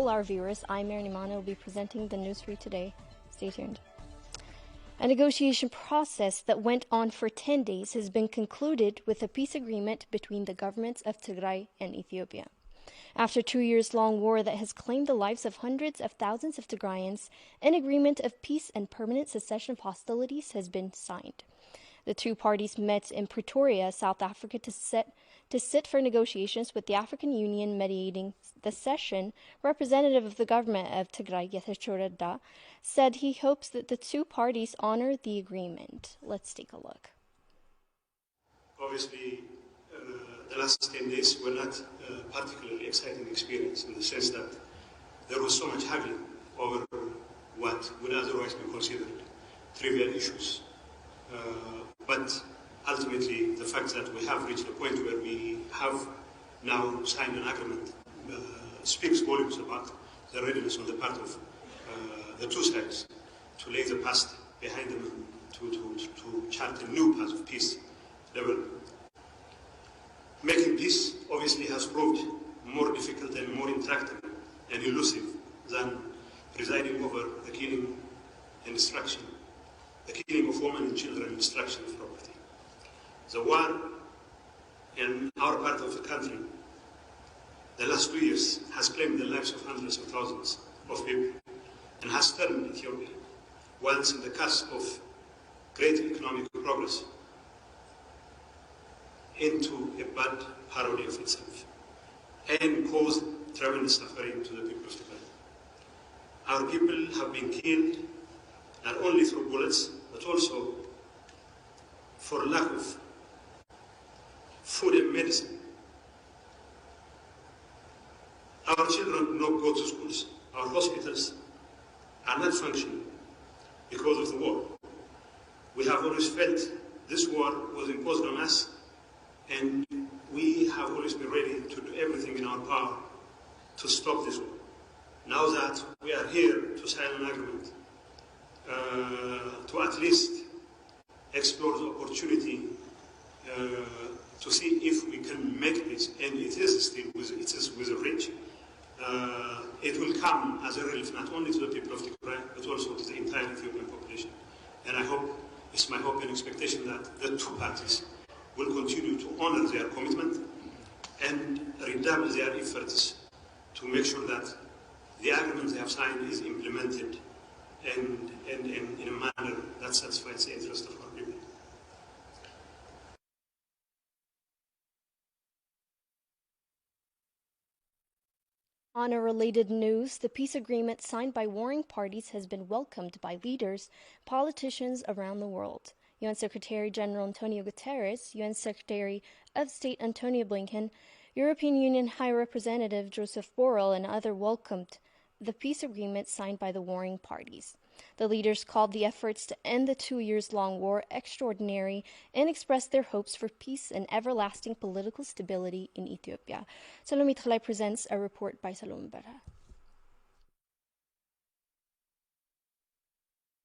all our viewers. I'm Mary Nimana, will be presenting the news for you today. Stay tuned. A negotiation process that went on for 10 days has been concluded with a peace agreement between the governments of Tigray and Ethiopia. After a 2-year-long war that has claimed the lives of hundreds of thousands of Tigrayans, an agreement of peace and permanent cessation of hostilities has been signed. The two parties met in Pretoria, South Africa, to sit for negotiations, with the African Union mediating the session. Representative of the government of Tigray, Getachew Reda, said he hopes that the two parties honor the agreement. Let's take a look. Obviously, the last 10 days were not a particularly exciting experience, in the sense that there was so much haggling over what would otherwise be considered trivial issues. But ultimately, the fact that we have reached a point where we have now signed an agreement speaks volumes about the readiness on the part of the two sides to lay the past behind them and to chart a new path of peace development. Making peace obviously has proved more difficult and more intractable and elusive than presiding over the killing and destruction, the killing of women and children and destruction of property. The war in our part of the country, the last 2 years, has claimed the lives of hundreds of thousands of people and has turned Ethiopia, once in the cusp of great economic progress, into a bad parody of itself, and caused tremendous suffering to the people of Tigray. Our people have been killed not only through bullets, but also for lack of food and medicine. Our children do not go to schools. Our hospitals are not functioning because of the war. We have always felt this war was imposed on us, and we have always been ready to do everything in our power to stop this war. Now that we are here to sign an agreement, to at least explore the opportunity to see if we can make this, and it is still within reach. It will come as a relief not only to the people of Tigray, but also to the entire Ethiopian population. And I hope, it's my hope and expectation that the two parties will continue to honor their commitment and redouble their efforts to make sure that the agreement they have signed is implemented and in a manner that satisfies the interest of our people. On a related news, the peace agreement signed by warring parties has been welcomed by leaders, politicians around the world. UN Secretary General Antonio Guterres, UN Secretary of State Antonio Blinken, European Union High Representative Joseph Borrell, and others welcomed the peace agreement signed by the warring parties. The leaders called the efforts to end the 2-year-long war extraordinary and expressed their hopes for peace and everlasting political stability in Ethiopia. Salome Tigrai presents a report by Salome Berha.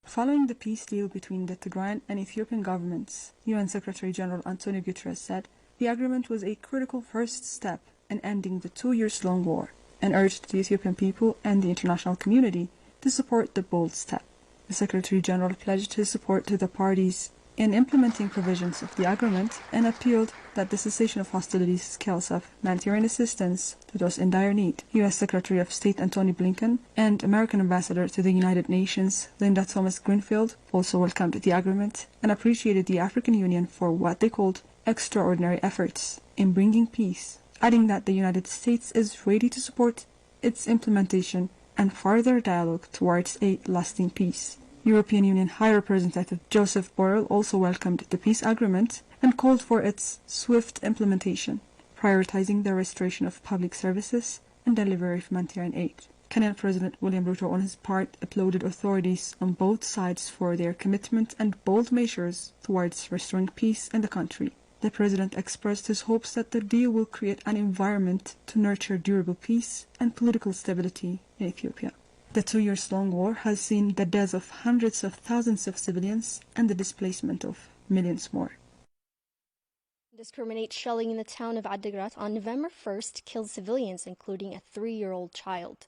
Following the peace deal between the Tigrayan and Ethiopian governments, UN Secretary General Antonio Guterres said the agreement was a critical first step in ending the 2-year-long war, and urged the Ethiopian people and the international community to support the bold step. The Secretary General pledged his support to the parties in implementing provisions of the agreement and appealed that the cessation of hostilities scales up humanitarian assistance to those in dire need. U.S. Secretary of State Antony Blinken and American Ambassador to the United Nations Linda Thomas-Greenfield also welcomed the agreement and appreciated the African Union for what they called extraordinary efforts in bringing peace, adding that the United States is ready to support its implementation and further dialogue towards a lasting peace. European Union High Representative Joseph Borrell also welcomed the peace agreement and called for its swift implementation, prioritizing the restoration of public services and delivery of humanitarian aid. Kenyan President William Ruto, on his part, applauded authorities on both sides for their commitment and bold measures towards restoring peace in the country. The president expressed his hopes that the deal will create an environment to nurture durable peace and political stability in Ethiopia. The 2-year-long war has seen the deaths of hundreds of thousands of civilians and the displacement of millions more. Indiscriminate shelling in the town of Adigrat on November 1st killed civilians, including a 3-year-old child.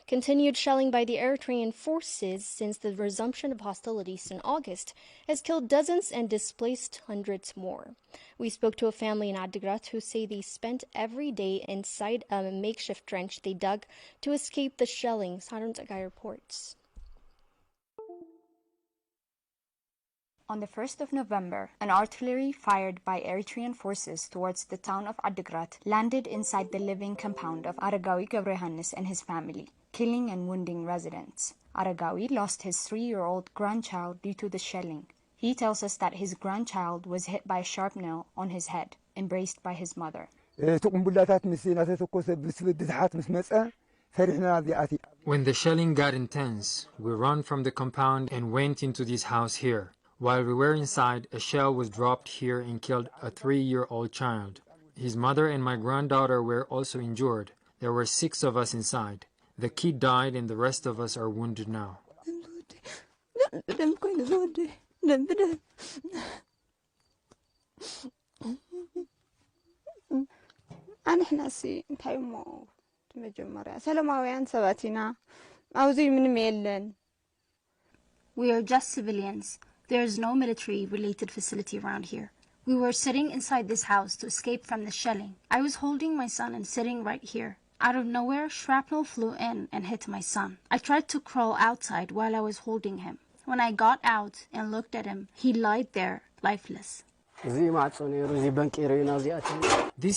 Continued shelling by the Eritrean forces since the resumption of hostilities in August has killed dozens and displaced hundreds more. We spoke to a family in Adigrat who say they spent every day inside a makeshift trench they dug to escape the shelling, Harun Tigrai reports. On the 1st of November, an artillery fired by Eritrean forces towards the town of Adigrat landed inside the living compound of Aragawi Gebrehannes and his family, killing and wounding residents. Aragawi lost his 3-year-old grandchild due to the shelling. He tells us that his grandchild was hit by a sharp nail on his head, embraced by his mother. When the shelling got intense, we ran from the compound and went into this house here. While we were inside, a shell was dropped here and killed a 3-year-old child. His mother and my granddaughter were also injured. There were 6 of us inside. The kid died and the rest of us are wounded now. We are just civilians. There is no military-related facility around here. We were sitting inside this house to escape from the shelling. I was holding my son and sitting right here. Out of nowhere, shrapnel flew in and hit my son. I tried to crawl outside while I was holding him. When I got out and looked at him, he lied there, lifeless. This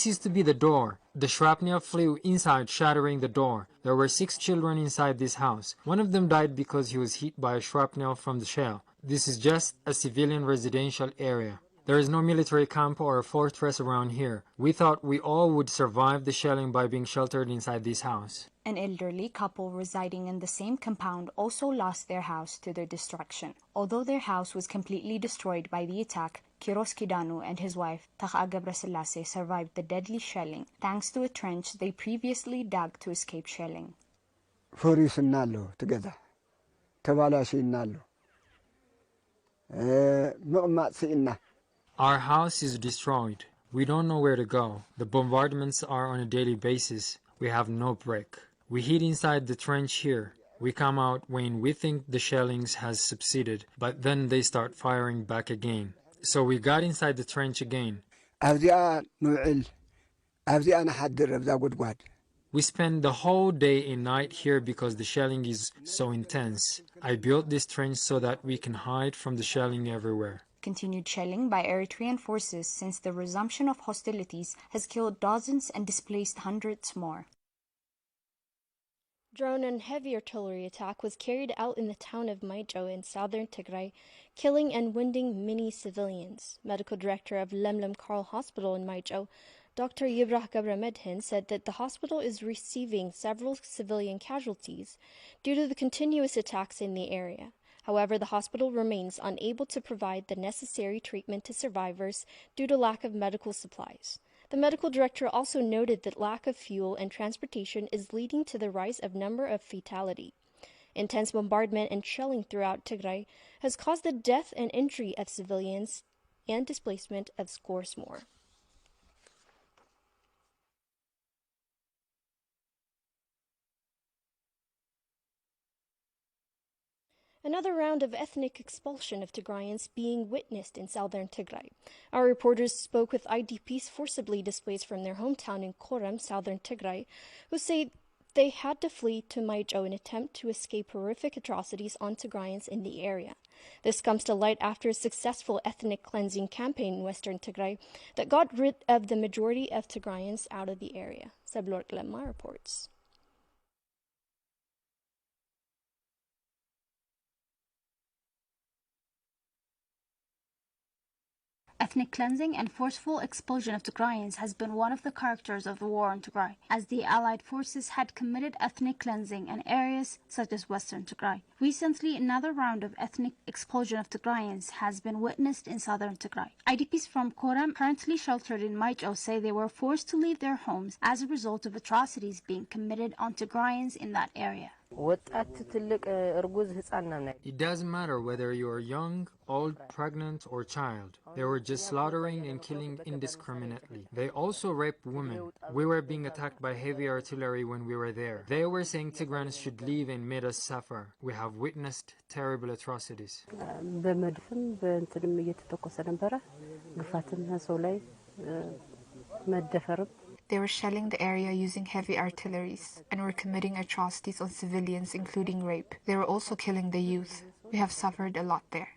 used to be the door. The shrapnel flew inside, shattering the door. There were 6 children inside this house. One of them died because he was hit by a shrapnel from the shell. This is just a civilian residential area. There is no military camp or a fortress around here. We thought we all would survive the shelling by being sheltered inside this house. An elderly couple residing in the same compound also lost their house to the destruction. Although their house was completely destroyed by the attack, Kiros Kidanu and his wife, Takha Gebrselassie, survived the deadly shelling thanks to a trench they previously dug to escape shelling. together. Our house is destroyed. We don't know where to go. The bombardments are on a daily basis. We have no break. We hid inside the trench here. We come out when we think the shellings has subsided, but then they start firing back again. So we got inside the trench again. We spend the whole day and night here because the shelling is so intense. I built this trench so that we can hide from the shelling everywhere. Continued shelling by Eritrean forces since the resumption of hostilities has killed dozens and displaced hundreds more. Drone and heavy artillery attack was carried out in the town of Maijo in southern Tigray, killing and wounding many civilians. Medical director of Lemlem Carl Hospital in Maijo, Dr. Yibrah Gabramedhin, said that the hospital is receiving several civilian casualties due to the continuous attacks in the area. However, the hospital remains unable to provide the necessary treatment to survivors due to lack of medical supplies. The medical director also noted that lack of fuel and transportation is leading to the rise of number of fatality. Intense bombardment and shelling throughout Tigray has caused the death and injury of civilians and displacement of scores more. Another round of ethnic expulsion of Tigrayans being witnessed in southern Tigray. Our reporters spoke with IDPs forcibly displaced from their hometown in Koram, southern Tigray, who say they had to flee to Maijo in an attempt to escape horrific atrocities on Tigrayans in the area. This comes to light after a successful ethnic cleansing campaign in western Tigray that got rid of the majority of Tigrayans out of the area. Sablor Lemma reports. Ethnic cleansing and forceful expulsion of Tigrayans has been one of the characters of the war in Tigray, as the Allied forces had committed ethnic cleansing in areas such as western Tigray. Recently, another round of ethnic expulsion of Tigrayans has been witnessed in southern Tigray. IDPs from Koram, currently sheltered in Maijo, say they were forced to leave their homes as a result of atrocities being committed on Tigrayans in that area. It doesn't matter whether you are young, old, pregnant, or child. They were just slaughtering and killing indiscriminately. They also raped women. We were being attacked by heavy artillery when we were there. They were saying Tigrans should leave and made us suffer. We have witnessed terrible atrocities. They were shelling the area using heavy artilleries and were committing atrocities on civilians, including rape. They were also killing the youth. We have suffered a lot there.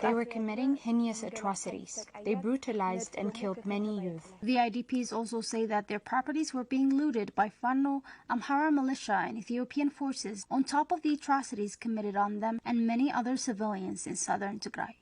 They were committing heinous atrocities. They brutalized and killed many youth. The IDPs also say that their properties were being looted by Fano, Amhara militia, and Ethiopian forces, on top of the atrocities committed on them and many other civilians in southern Tigray.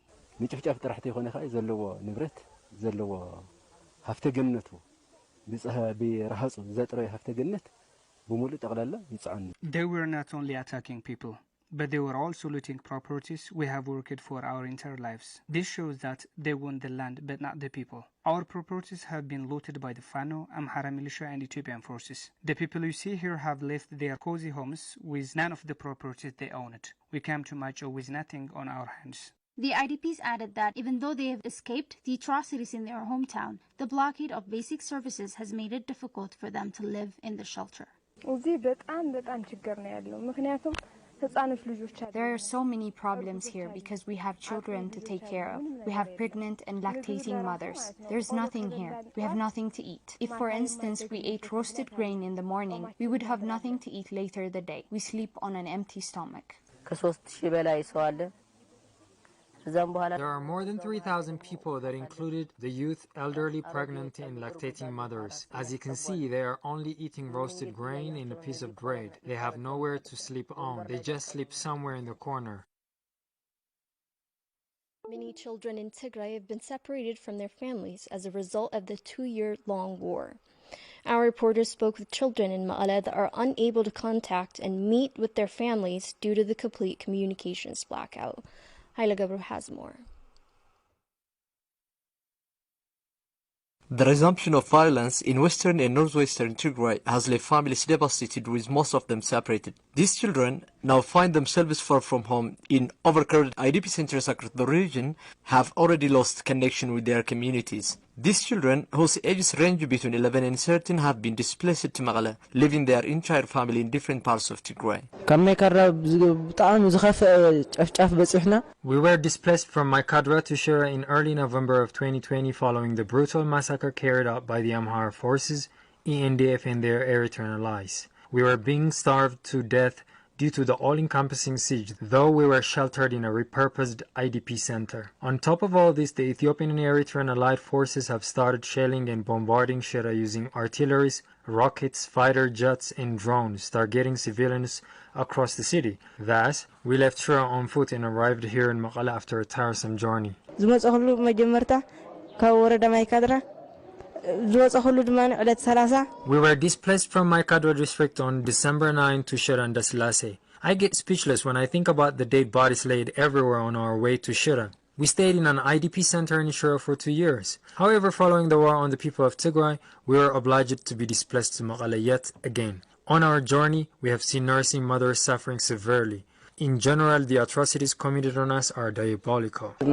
They were not only attacking people, but they were also looting properties we have worked for our entire lives. This shows that they want the land but not the people. Our properties have been looted by the Fano, Amhara militia and Ethiopian forces. The people you see here have left their cozy homes with none of the properties they owned. We came to Macho with nothing on our hands. The IDPs added that even though they have escaped the atrocities in their hometown, the blockade of basic services has made it difficult for them to live in the shelter. There are so many problems here because we have children to take care of. We have pregnant and lactating mothers. There's nothing here. We have nothing to eat. If, for instance, we ate roasted grain in the morning, we would have nothing to eat later the day. We sleep on an empty stomach. There are more than 3,000 people that included the youth, elderly, pregnant, and lactating mothers. As you can see, they are only eating roasted grain and a piece of bread. They have nowhere to sleep on. They just sleep somewhere in the corner. Many children in Tigray have been separated from their families as a result of the 2-year-long war. Our reporters spoke with children in Ma'ala that are unable to contact and meet with their families due to the complete communications blackout. Haile Gabru has more. The resumption of violence in western and northwestern Tigray has left families devastated, with most of them separated. These children now find themselves far from home in overcrowded IDP centers across the region, have already lost connection with their communities. These children, whose ages range between 11 and 13, have been displaced to Mekelle, leaving their entire family in different parts of Tigray. We were displaced from Maikadra to Shira in early November of 2020 following the brutal massacre carried out by the Amhara forces, ENDF and their Eritrean allies. We were being starved to death due to the all-encompassing siege, though we were sheltered in a repurposed IDP center. On top of all this, the Ethiopian and Eritrean allied forces have started shelling and bombarding Shira using artilleries, rockets, fighter jets, and drones, targeting civilians across the city. Thus, we left Shira on foot and arrived here in Mekelle after a tiresome journey. We were displaced from Maikadra district on December 9 to Shira and Dasilase. I get speechless when I think about the dead bodies laid everywhere on our way to Shira. We stayed in an IDP center in Shira for 2 years. However, following the war on the people of Tigray, we were obliged to be displaced to Mekelle yet again. On our journey, we have seen nursing mothers suffering severely. In general, the atrocities committed on us are diabolical. I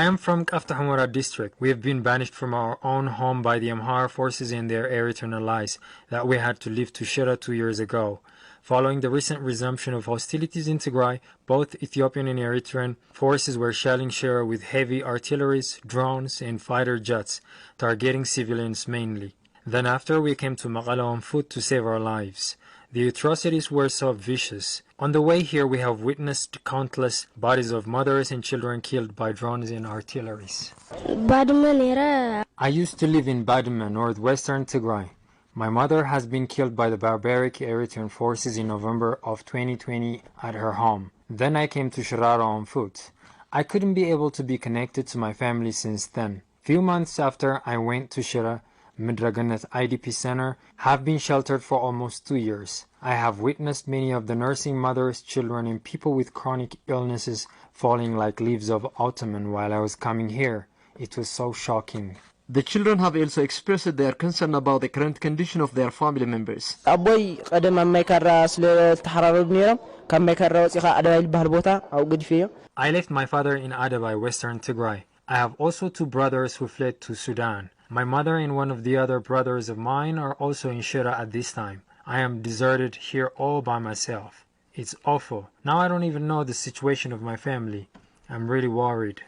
am from Kafta Hamara district. We have been banished from our own home by the Amhara forces and their Eritrean allies that we had to leave to Shira 2 years ago. Following the recent resumption of hostilities in Tigray, both Ethiopian and Eritrean forces were shelling Shira with heavy artilleries, drones, and fighter jets, targeting civilians mainly. Then after, we came to Mekelle on foot to save our lives. The atrocities were so vicious. On the way here, we have witnessed countless bodies of mothers and children killed by drones and artilleries. I used to live in Badme, northwestern Tigray. My mother has been killed by the barbaric Eritrean forces in November of 2020 at her home. Then I came to Shirara on foot. I couldn't be able to be connected to my family since then. Few months after I went to Shira, Midraganet IDP Center, have been sheltered for almost 2 years. I have witnessed many of the nursing mothers, children, and people with chronic illnesses falling like leaves of autumn while I was coming here. It was so shocking. The children have also expressed their concern about the current condition of their family members. I left my father in Adabai, Western Tigray. I have also 2 brothers who fled to Sudan. My mother and one of the other brothers of mine are also in Shira at this time. I am deserted here all by myself. It's awful. Now I don't even know the situation of my family. I'm really worried.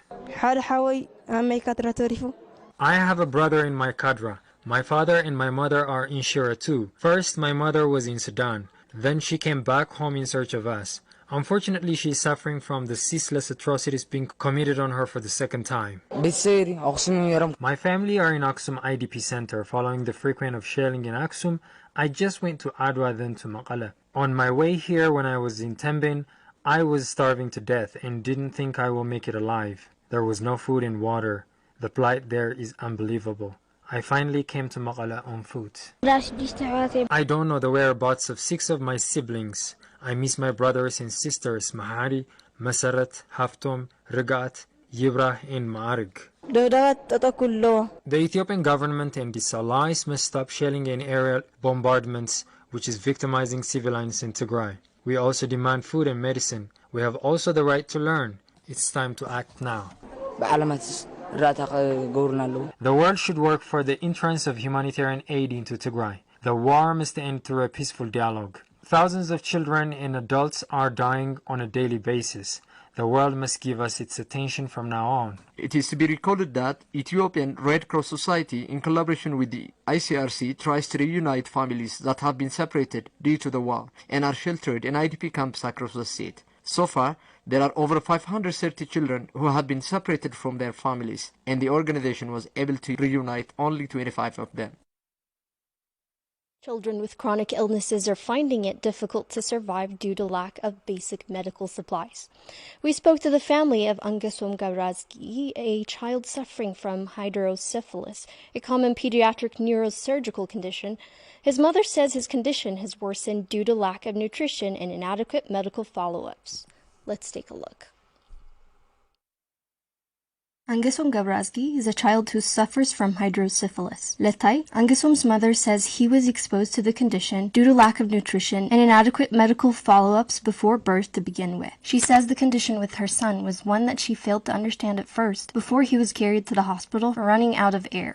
I have a brother in my cadre. My father and my mother are in Shira too. First, my mother was in Sudan. Then she came back home in search of us. Unfortunately, she is suffering from the ceaseless atrocities being committed on her for the second time. My family are in Aksum IDP Center. Following the frequent of shelling in Aksum, I just went to Adwa, then to Maqala. On my way here, when I was in Tembin, I was starving to death and didn't think I will make it alive. There was no food and water. The plight there is unbelievable. I finally came to Maqala on foot. I don't know the whereabouts of 6 of my siblings. I miss my brothers and sisters, Mahari, Masarat, Haftom, Rigat, Yibra, and Ma'arig. The Ethiopian government and its allies must stop shelling and aerial bombardments, which is victimizing civilians in Tigray. We also demand food and medicine. We have also the right to learn. It's time to act now. The world should work for the entrance of humanitarian aid into Tigray. The war must end through a peaceful dialogue. Thousands of children and adults are dying on a daily basis. The world must give us its attention from now on. It is to be recorded that Ethiopian Red Cross Society, in collaboration with the ICRC, tries to reunite families that have been separated due to the war and are sheltered in IDP camps across the state. So far, there are over 530 children who have been separated from their families, and the organization was able to reunite only 25 of them. Children with chronic illnesses are finding it difficult to survive due to lack of basic medical supplies. We spoke to the family of Angesom Gabrazgi, a child suffering from hydrocephalus, a common pediatric neurosurgical condition. His mother says his condition has worsened due to lack of nutrition and inadequate medical follow-ups. Let's take a look. Angesom Gabrazgi is a child who suffers from hydrocephalus. Letai, Angesom's mother says he was exposed to the condition due to lack of nutrition and inadequate medical follow-ups before birth to begin with. She says the condition with her son was one that she failed to understand at first before he was carried to the hospital for running out of air.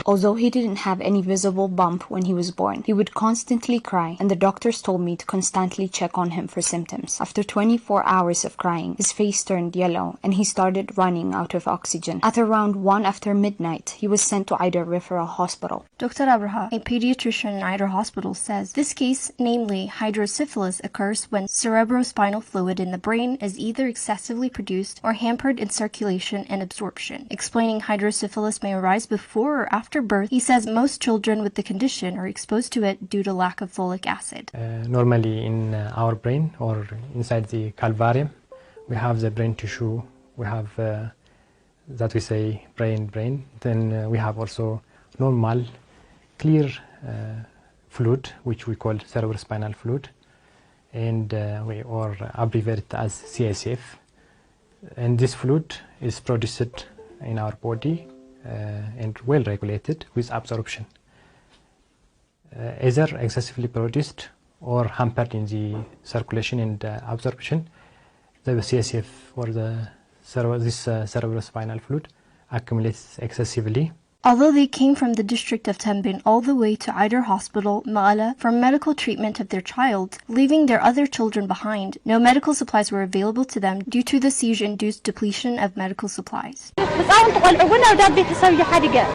Although he didn't have any visible bump when he was born, he would constantly cry, and the doctors told me to constantly check on him for symptoms. After 24 hours of crying, his face turned yellow, and he started running out of oxygen. At around 1 after midnight, he was sent to Eider Referral Hospital. Dr. Abraha, a pediatrician in Eider Hospital, says this case, namely hydrocephalus, occurs when cerebrospinal fluid in the brain is either excessively produced or hampered in circulation and absorption. Explaining hydrocephalus may arise before or after birth, he says most children with the condition are exposed to it due to lack of folic acid. Normally in our brain or inside the calvarium, we have the brain tissue, we have that we say brain. Then we have also normal clear fluid, which we call cerebrospinal fluid, and we or abbreviate it as CSF. And this fluid is produced in our body and well regulated with absorption. Either excessively produced or hampered in the circulation and absorption, the CSF or this cerebrospinal fluid accumulates excessively. Although they came from the district of Tembin all the way to Eider Hospital, Ma'ala, for medical treatment of their child, leaving their other children behind, no medical supplies were available to them due to the siege-induced depletion of medical supplies.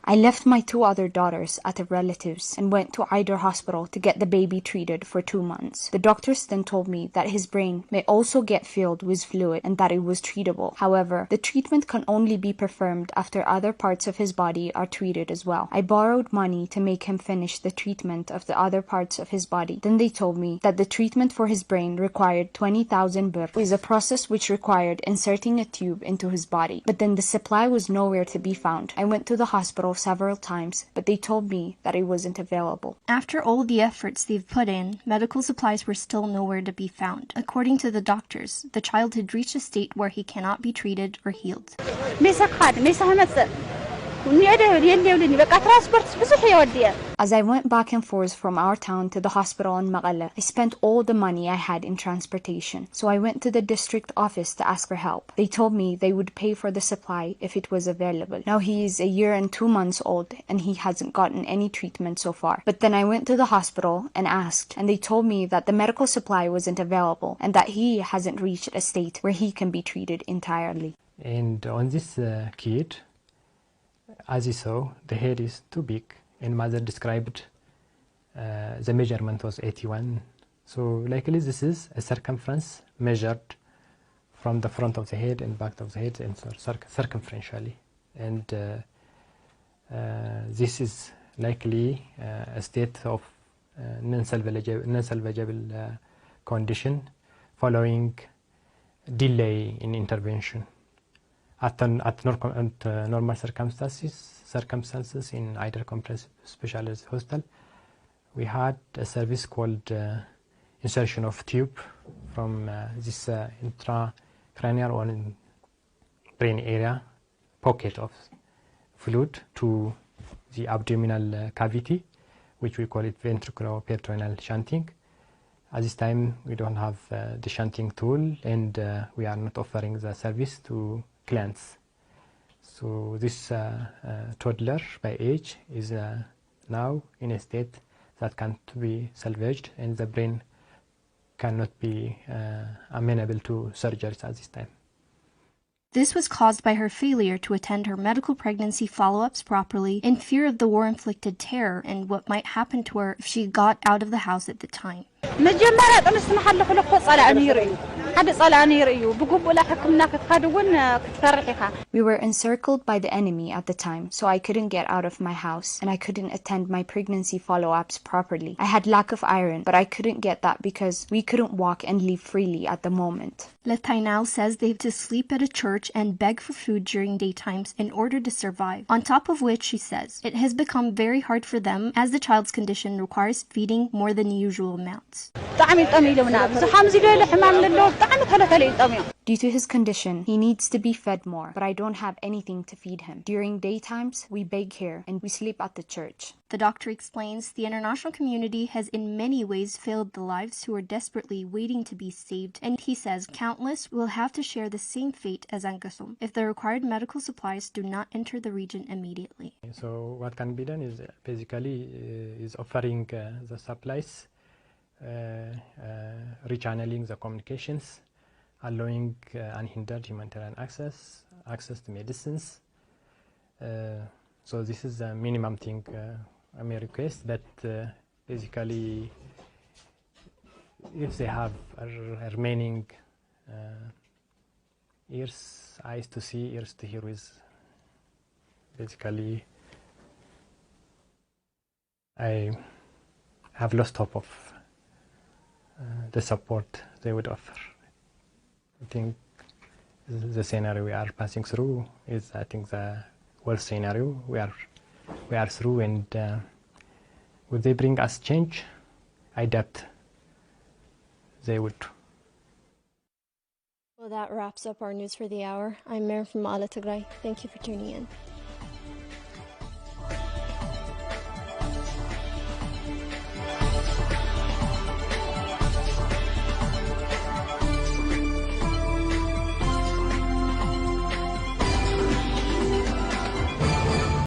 I left my 2 other daughters at a relative's and went to Eider Hospital to get the baby treated for 2 months. The doctors then told me that his brain may also get filled with fluid and that it was treatable. However, the treatment can only be performed after other parts of his body are treated as well. I borrowed money to make him finish the treatment of the other parts of his body. Then they told me that the treatment for his brain required 20,000 birr, which is a process which required inserting a tube into his body. But then the supply was nowhere to be found. I went to the hospital several times, but they told me that it wasn't available. After all the efforts they've put in, medical supplies were still nowhere to be found. According to the doctors, the child had reached a state where he cannot be treated or healed. As I went back and forth from our town to the hospital in Maqalla, I spent all the money I had in transportation. So I went to the district office to ask for help. They told me they would pay for the supply if it was available. Now he is 1 year and 2 months old and he hasn't gotten any treatment so far. But then I went to the hospital and asked, and they told me that the medical supply wasn't available and that he hasn't reached a state where he can be treated entirely. And on this kid, as you saw, the head is too big, and mother described the measurement was 81. So likely this is a circumference measured from the front of the head and back of the head and circumferentially. And this is likely a state of non-salvageable condition following delay in intervention. At normal circumstances in either comprehensive specialist hospital, we had a service called insertion of tube from this intracranial or in brain area pocket of fluid to the abdominal cavity, which we call it ventriculoperitoneal shunting. At this time, we don't have the shunting tool, and we are not offering the service to clients. So this toddler by age is now in a state that can't be salvaged, and the brain cannot be amenable to surgeries at this time. This was caused by her failure to attend her medical pregnancy follow-ups properly in fear of the war-inflicted terror and what might happen to her if she got out of the house at the time. We were encircled by the enemy at the time, so I couldn't get out of my house and I couldn't attend my pregnancy follow-ups properly. I had lack of iron, but I couldn't get that because we couldn't walk and leave freely at the moment. Letainal says they have to sleep at a church and beg for food during daytimes in order to survive. On top of which, she says, it has become very hard for them as the child's condition requires feeding more than usual amounts. Due to his condition, he needs to be fed more, but I don't have anything to feed him. During daytimes, we beg here and we sleep at the church. The doctor explains the international community has in many ways failed the lives who are desperately waiting to be saved, and he says countless will have to share the same fate as Angasum if the required medical supplies do not enter the region immediately. So what can be done is basically is offering the supplies, rechanneling the communications, allowing unhindered humanitarian access to medicines. So this is the minimum thing I may request, that basically if they have remaining eyes to see, ears to hear, with basically I have lost hope of the support they would offer. I think the scenario we are passing through is, I think, the worst scenario we are through, and would they bring us change? I doubt they would. Well, that wraps up our news for the hour. I'm Mary from Tigrai. Thank you for tuning in.